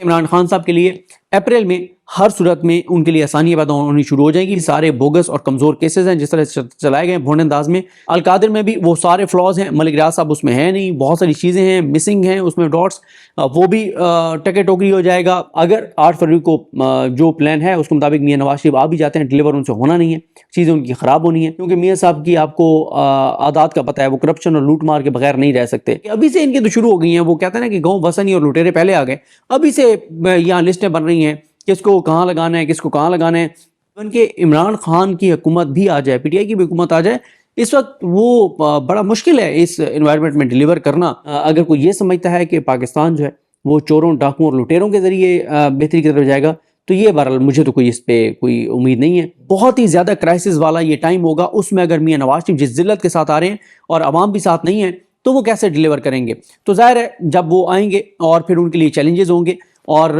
عمران خان صاحب کے لیے اپریل میں ہر صورت میں ان کے لیے آسانیاں پیدا ہونی شروع ہو جائیں گی. سارے بوگس اور کمزور کیسز ہیں جس طرح سے چلائے گئے بھونڈ انداز میں. القادر میں بھی وہ سارے فلاز ہیں, ملک ریاض صاحب اس میں ہیں نہیں, بہت ساری چیزیں ہیں مسنگ ہیں اس میں ڈاٹس, وہ بھی ٹکے ٹوکری ہو جائے گا. اگر 8 فروری کو جو پلان ہے اس کے مطابق میاں نواز شریف آ بھی جاتے ہیں, ڈلیور ان سے ہونا نہیں ہے, چیزیں ان کی خراب ہونی ہیں, کیونکہ میاں صاحب کی آپ کو عادات کا پتہ ہے, وہ کرپشن اور لوٹ مار کے بغیر نہیں رہ سکتے. ابھی سے ان کی تو شروع ہو گئی ہیں, وہ کہتے ہیں نا کہ گاؤں وسنی اور لٹیرے پہلے آ گئے, ابھی سے یہاں لسٹیں بن رہی ہیں کس کو کہاں لگانا ہے, کس کو کہاں لگانا ہے. ان کے عمران خان کی حکومت بھی آ جائے, پی ٹی آئی کی بھی حکومت آ جائے, اس وقت وہ بڑا مشکل ہے اس انوائرمنٹ میں ڈیلیور کرنا. اگر کوئی یہ سمجھتا ہے کہ پاکستان جو ہے وہ چوروں ڈاکوؤں اور لٹیروں کے ذریعے بہتری کی طرف جائے گا, تو یہ بہرحال مجھے تو کوئی اس پہ کوئی امید نہیں ہے. بہت ہی زیادہ کرائسس والا یہ ٹائم ہوگا, اس میں اگر میاں نواز شریف جس ذلت کے ساتھ آ رہے ہیں اور عوام بھی ساتھ نہیں ہے تو وہ کیسے ڈیلیور کریں گے. تو ظاہر ہے جب وہ آئیں گے اور پھر ان کے لیے چیلنجز ہوں گے, اور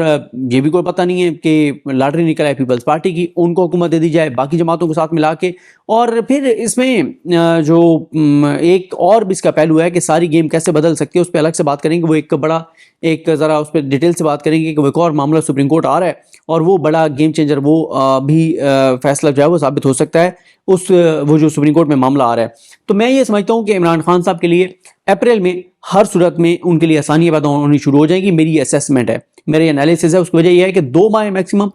یہ بھی کوئی پتہ نہیں ہے کہ لاٹری نکل آئے پیپلز پارٹی کی, ان کو حکومت دے دی جائے باقی جماعتوں کے ساتھ ملا کے. اور پھر اس میں جو ایک اور بھی اس کا پہلو ہے کہ ساری گیم کیسے بدل سکتی ہے, اس پہ الگ سے بات کریں گے. وہ ایک بڑا ایک ذرا اس پہ ڈیٹیل سے بات کریں گے کہ وہ ایک اور معاملہ سپریم کورٹ آ رہا ہے, اور وہ بڑا گیم چینجر, وہ بھی فیصلہ جو ہے وہ ثابت ہو سکتا ہے وہ جو سپریم کورٹ میں معاملہ آ رہا ہے. تو میں یہ سمجھتا ہوں کہ عمران خان صاحب کے لیے اپریل میں ہر صورت میں ان کے لیے آسانیاں پیدا ہونی شروع ہو جائیں گی. میری یہ اسیسمنٹ ہے, میرا یہ انالیسس ہے. اس کی وجہ یہ ہے کہ 2 ماہ میکسیمم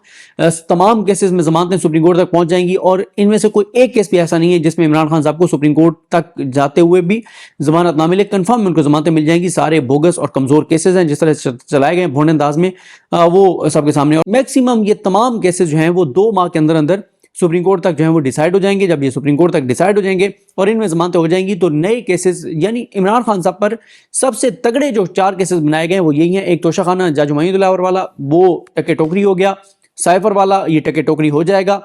تمام کیسز میں ضمانتیں سپریم کورٹ تک پہنچ جائیں گی, اور ان میں سے کوئی ایک کیس بھی ایسا نہیں ہے جس میں عمران خان صاحب کو سپریم کورٹ تک جاتے ہوئے بھی ضمانت نہ ملے. کنفرم ان کو ضمانتیں مل جائیں گی. سارے بوگس اور کمزور کیسز ہیں جس طرح سے چلائے گئے بھونڈ انداز میں, وہ سب کے سامنے. اور میکسیمم یہ تمام کیسز جو ہیں وہ 2 ماہ کے اندر اندر سپریم کورٹ تک جو ہیں وہ ڈیسائیڈ ہو جائیں گے. جب یہ سپریم کورٹ تک ڈیسائیڈ ہو جائیں گے اور ان میں ضمانتیں ہو جائیں گی, تو نئے کیسز, یعنی عمران خان صاحب پر سب سے تگڑے جو 4 کیسز بنائے گئے وہ یہی ہیں. ایک توشہ خانہ جج معید اللہ والا, وہ ٹکے ٹوکری ہو گیا. سائفر والا یہ ٹکے ٹوکری ہو جائے گا.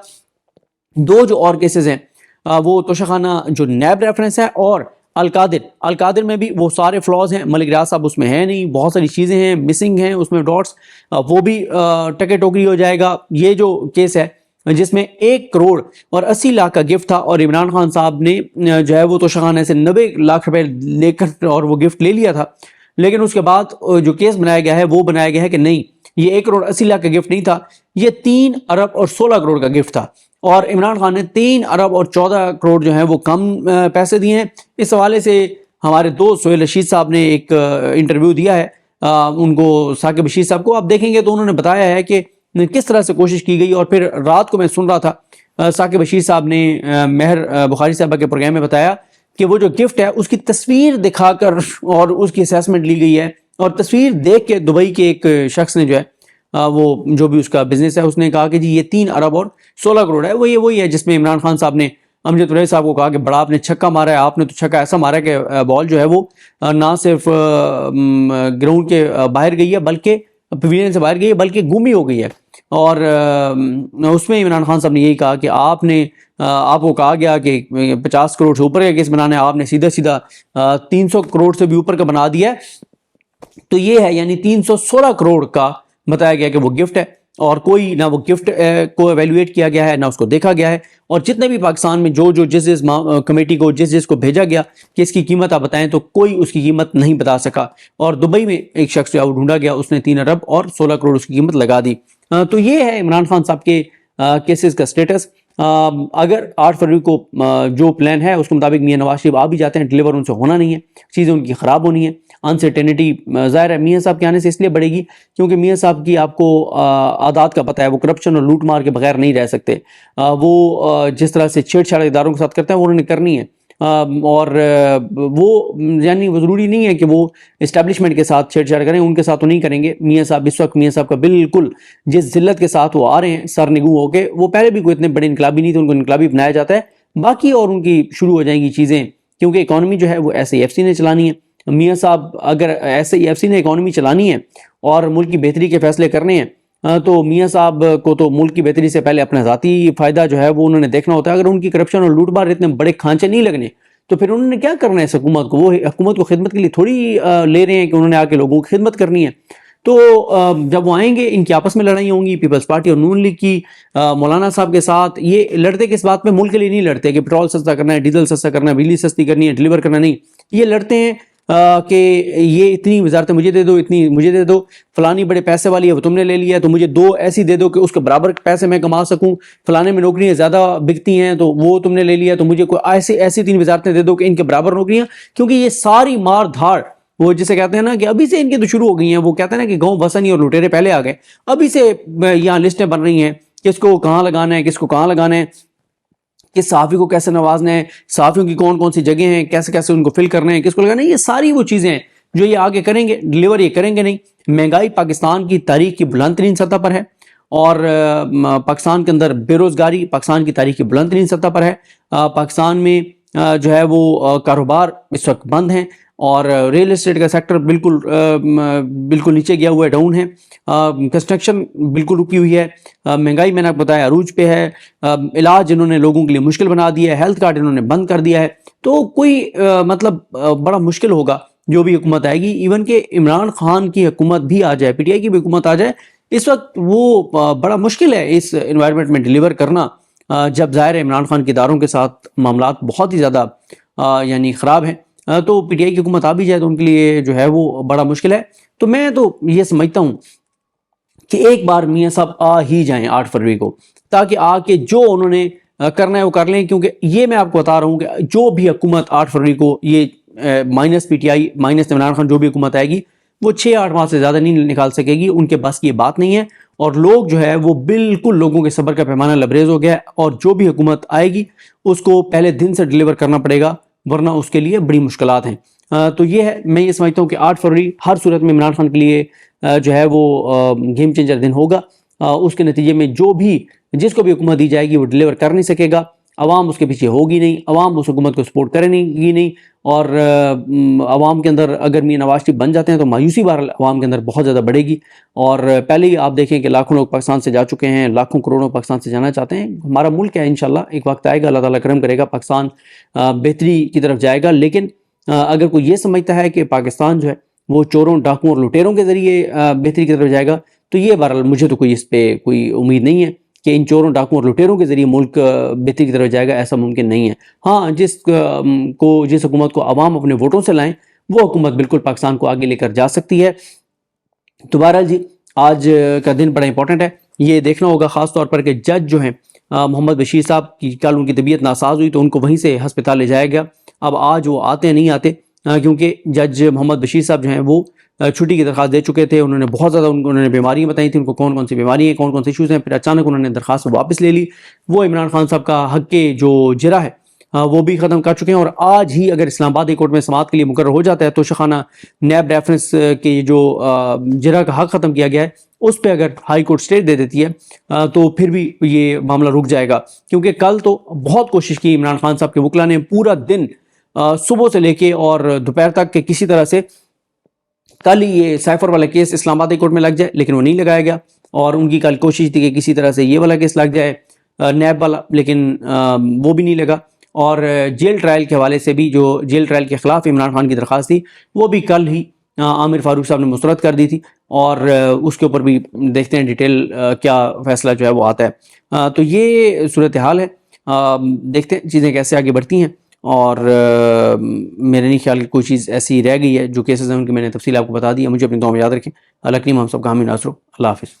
2 جو اور کیسز ہیں وہ توشہ خانہ جو نیب ریفرنس ہے, اور القادر میں بھی وہ سارے فلاز ہیں, ملک ریاض صاحب اس میں ہیں نہیں, بہت ساری چیزیں ہیں مسنگ ہیں اس میں ڈاٹس, وہ بھی ٹکے ٹوکری ہو جائے گا. یہ جو کیس ہے جس میں 1 کروڑ اور 80 لاکھ کا گفٹ تھا, اور عمران خان صاحب نے جو ہے وہ توشہ خانے سے 90 لاکھ روپے لے کر اور وہ گفٹ لے لیا تھا, لیکن اس کے بعد جو کیس بنایا گیا ہے وہ بنایا گیا ہے کہ نہیں, یہ 1 کروڑ 80 لاکھ کا گفٹ نہیں تھا, یہ 3 ارب اور 16 کروڑ کا گفٹ تھا. اور عمران خان نے 3 ارب اور 14 کروڑ جو ہیں وہ کم پیسے دیے ہیں. اس حوالے سے ہمارے دوست سہیل رشید صاحب نے ایک انٹرویو دیا ہے ان کو, ثاقب بشیر صاحب کو, آپ دیکھیں گے تو انہوں نے بتایا ہے کہ کس طرح سے کوشش کی گئی. اور پھر رات کو میں سن رہا تھا ثاقب بشیر صاحب نے مہر بخاری صاحبہ کے پروگرام میں بتایا کہ وہ جو گفٹ ہے اس کی تصویر دکھا کر اور اس کی اسیسمنٹ لی گئی ہے, اور تصویر دیکھ کے دبئی کے ایک شخص نے جو ہے وہ جو بھی اس کا بزنس ہے اس نے کہا کہ جی یہ 3 ارب اور 16 کروڑ ہے. وہ یہ وہی ہے جس میں عمران خان صاحب نے امجد طریقہ صاحب کو کہا کہ بڑا آپ نے چھکا مارا ہے, آپ نے تو چھکا ایسا مارا ہے کہ بال جو ہے وہ نہ صرف گراؤنڈ کے باہر گئی ہے بلکہ پویلین سے باہر گئی ہے, بلکہ گمی ہو گئی ہے. اور اس میں عمران خان صاحب نے یہی کہا کہ آپ کو کہا گیا کہ 50 کروڑ سے اوپر کا کیس بنانا ہے, آپ نے سیدھا 300 کروڑ سے بھی اوپر کا بنا دیا ہے. تو یہ ہے, یعنی 316 کروڑ کا بتایا گیا کہ وہ گفٹ ہے, اور کوئی نہ وہ گفٹ کو ایویلویٹ کیا گیا ہے نہ اس کو دیکھا گیا ہے. اور جتنے بھی پاکستان میں جو جس کمیٹی کو جس کو بھیجا گیا کہ اس کی قیمت آپ بتائیں, تو کوئی اس کی قیمت نہیں بتا سکا. اور دبئی میں ایک شخص جو ڈھونڈا گیا, اس نے 3 ارب اور 16 کروڑ اس کی قیمت لگا دی. تو یہ ہے عمران خان صاحب کے کیسز کا سٹیٹس. اگر 8 فروری کو جو پلان ہے اس کے مطابق میاں نواز شریف آ بھی جاتے ہیں, ڈلیور ان سے ہونا نہیں ہے, چیزیں ان کی خراب ہونی ہیں. انسرٹینٹی ظاہر ہے میاں صاحب کے آنے سے اس لیے بڑھے گی کیونکہ میاں صاحب کی آپ کو عادات کا پتہ ہے, وہ کرپشن اور لوٹ مار کے بغیر نہیں رہ سکتے. وہ جس طرح سے چھیڑ چھاڑ اداروں کے ساتھ کرتے ہیں وہ انہوں نے کرنی ہے. اور وہ یعنی وہ ضروری نہیں ہے کہ وہ اسٹیبلشمنٹ کے ساتھ چھیڑ چھاڑ کریں, ان کے ساتھ تو نہیں کریں گے. میاں صاحب اس وقت میاں صاحب کا بالکل جس ذلت کے ساتھ وہ آ رہے ہیں سر نگوں ہو کے, وہ پہلے بھی کوئی اتنے بڑے انقلابی نہیں تھے, ان کو انقلابی بنایا جاتا ہے. باقی اور ان کی شروع ہو جائیں گی چیزیں, کیونکہ اکانومی جو ہے وہ ایس ای ایف سی نے چلانی ہے. میاں صاحب اگر ایس ای ایف سی نے اکانومی چلانی ہے اور ملک کی بہتری کے فیصلے کرنے ہیں, تو میاں صاحب کو تو ملک کی بہتری سے پہلے اپنا ذاتی فائدہ جو ہے وہ انہوں نے دیکھنا ہوتا ہے. اگر ان کی کرپشن اور لوٹ مار اتنے بڑے کھانچے نہیں لگنے تو پھر انہوں نے کیا کرنا ہے اس حکومت کو. وہ حکومت کو خدمت کے لیے تھوڑی لے رہے ہیں کہ انہوں نے آ کے لوگوں کی خدمت کرنی ہے. تو جب وہ آئیں گے ان کی آپس میں لڑائی ہوں گی, پیپلز پارٹی اور نون لیگ کی مولانا صاحب کے ساتھ. یہ لڑتے کس بات پہ, ملک کے لیے نہیں لڑتے کہ پیٹرول سستا کرنا ہے, ڈیزل سستا کرنا ہے, بجلی سستی کرنی ہے, ڈیلیور کرنا نہیں. یہ لڑتے ہیں کہ یہ اتنی وزارتیں مجھے دے دو، اتنی مجھے دے دو، فلانی بڑے پیسے والی ہے وہ تم نے لے لیا ہے تو مجھے 2 ایسی دے دو کہ اس کے برابر پیسے میں کما سکوں، فلانے میں نوکریاں زیادہ بکتی ہیں تو وہ تم نے لے لیا تو مجھے کوئی ایسی 3 وزارتیں دے دو کہ ان کے برابر نوکریاں. کیونکہ یہ ساری مار دھاڑ وہ جسے کہتے ہیں نا کہ ابھی سے ان کی تو شروع ہو گئی ہیں. وہ کہتے ہیں نا کہ گاؤں بسنی اور لٹیرے پہلے آ گئے. ابھی سے یہاں لسٹیں بن رہی ہیں کس کو کہاں لگانا ہے، کس کو کہاں لگانا ہے، کس صحافی کو کیسے نوازنا ہے، صحافیوں کی کون کون سی جگہیں ہیں، کیسے کیسے ان کو فل کرنا ہے، کس کو لگانا ہے. یہ ساری وہ چیزیں ہیں جو یہ آگے کریں گے، ڈلیور یہ کریں گے نہیں. مہنگائی پاکستان کی تاریخ کی بلند ترین سطح پر ہے، اور پاکستان کے اندر بے روزگاری پاکستان کی تاریخ کی بلند ترین سطح پر ہے. پاکستان میں جو ہے وہ کاروبار اس وقت بند ہیں، اور ریل اسٹیٹ کا سیکٹر بالکل نیچے گیا ہوا ہے، ڈاؤن ہے. کنسٹرکشن بالکل رکی ہوئی ہے. مہنگائی میں نے آپ کو بتایا عروج پہ ہے. علاج انہوں نے لوگوں کے لیے مشکل بنا دیا ہے، ہیلتھ کارڈ انہوں نے بند کر دیا ہے. تو کوئی مطلب بڑا مشکل ہوگا جو بھی حکومت آئے گی. ایون کہ عمران خان کی حکومت بھی آ جائے، پی ٹی آئی کی بھی حکومت آ جائے، اس وقت وہ بڑا مشکل ہے اس انوائرمنٹ میں ڈیلیور کرنا، جب ظاہر ہے عمران خان کے اداروں کے ساتھ معاملات بہت ہی زیادہ یعنی خراب ہیں. تو پی ٹی آئی کی حکومت آ بھی جائے تو ان کے لیے جو ہے وہ بڑا مشکل ہے. تو میں تو یہ سمجھتا ہوں کہ ایک بار میاں صاحب آ ہی جائیں 8 فروری کو، تاکہ آ کے جو انہوں نے کرنا ہے وہ کر لیں. کیونکہ یہ میں آپ کو بتا رہا ہوں کہ جو بھی حکومت 8 فروری کو یہ minus P T I minus Imran Khan جو بھی حکومت آئے گی وہ 6-8 ماہ سے زیادہ نہیں نکال سکے گی. ان کے بس کی یہ بات نہیں ہے. اور لوگ جو ہے وہ بالکل لوگوں کے صبر کا پیمانہ لبریز ہو گیا ہے، اور جو بھی حکومت آئے گی اس کو پہلے دن سے ڈیلیور کرنا پڑے گا، ورنہ اس کے لیے بڑی مشکلات ہیں. تو یہ ہے، میں یہ سمجھتا ہوں کہ 8 فروری ہر صورت میں عمران خان کے لیے جو ہے وہ گیم چینجر دن ہوگا. اس کے نتیجے میں جس کو بھی حکومت دی جائے گی وہ ڈیلیور کر نہیں سکے گا. عوام اس کے پیچھے ہوگی نہیں، عوام اس حکومت کو سپورٹ کرے گی نہیں. اور عوام کے اندر اگر میاں نواز شریف بن جاتے ہیں تو مایوسی بہرحال عوام کے اندر بہت زیادہ بڑھے گی. اور پہلے ہی آپ دیکھیں کہ لاکھوں لوگ پاکستان سے جا چکے ہیں، لاکھوں کروڑوں پاکستان سے جانا چاہتے ہیں. ہمارا ملک ہے، انشاءاللہ ایک وقت آئے گا، اللہ تعالیٰ کرم کرے گا، پاکستان بہتری کی طرف جائے گا. لیکن اگر کوئی یہ سمجھتا ہے کہ پاکستان جو ہے وہ چوروں ڈاکوں اور لٹیروں کے ذریعے بہتری کی طرف جائے گا، تو یہ بہرحال مجھے تو کوئی اس پہ کوئی امید نہیں ہے کہ ان چوروں ڈاکوں اور لٹیروں کے ذریعے ملک بہتری کی طرف جائے گا. ایسا ممکن نہیں ہے. ہاں، جس حکومت کو عوام اپنے ووٹوں سے لائیں وہ حکومت بالکل پاکستان کو آگے لے کر جا سکتی ہے. تو بہرحال جی، آج کا دن بڑا امپورٹنٹ ہے. یہ دیکھنا ہوگا خاص طور پر کہ جج جو ہیں محمد بشیر صاحب کی کل ان کی طبیعت ناساز ہوئی تو ان کو وہیں سے ہسپتال لے جایا گیا. اب آج وہ آتے ہیں نہیں آتے، کیونکہ جج محمد بشیر صاحب جو ہیں وہ چھٹی کی درخواست دے چکے تھے. انہوں نے بہت زیادہ انہوں نے بیماریاں بتائی تھیں، ان کو کون کون سی بیماری ہیں، کون کون سے ایشوز ہیں. پھر اچانک انہوں نے درخواست واپس لے لی. وہ عمران خان صاحب کا حق کے جو جرا ہے وہ بھی ختم کر چکے ہیں. اور آج ہی اگر اسلام آباد کورٹ میں سماعت کے لیے مقرر ہو جاتا ہے تو شخانہ نیب ریفرنس کے جو جرا کا حق ختم کیا گیا ہے اس پہ اگر ہائی کورٹ اسٹے دے دیتی ہے تو پھر بھی یہ معاملہ رک جائے گا. کیونکہ کل تو بہت کوشش کی عمران خان صاحب کے وکلا نے، پورا دن صبح سے لے کے اور دوپہر تک کہ کسی طرح سے کل ہی یہ سائفر والا کیس اسلام آباد کورٹ میں لگ جائے، لیکن وہ نہیں لگایا گیا. اور ان کی کل کوشش تھی کہ کسی طرح سے یہ والا کیس لگ جائے نیب والا، لیکن وہ بھی نہیں لگا. اور جیل ٹرائل کے حوالے سے بھی، جو جیل ٹرائل کے خلاف عمران خان کی درخواست تھی وہ بھی کل ہی عامر فاروق صاحب نے مسترد کر دی تھی. اور اس کے اوپر بھی دیکھتے ہیں ڈیٹیل کیا فیصلہ جو ہے وہ آتا ہے. تو یہ صورتحال ہے. دیکھتے ہیں چیزیں کیسے آگے بڑھتی ہیں. اور میرے نہیں خیال کوئی چیز ایسی رہ گئی ہے. جو کیسز ہیں ان کی میں نے تفصیل آپ کو بتا دی ہے. مجھے اپنی دعا میں یاد رکھیں. اللہ کریم ہم سب کا حامی ناصر ہو. اللہ حافظ.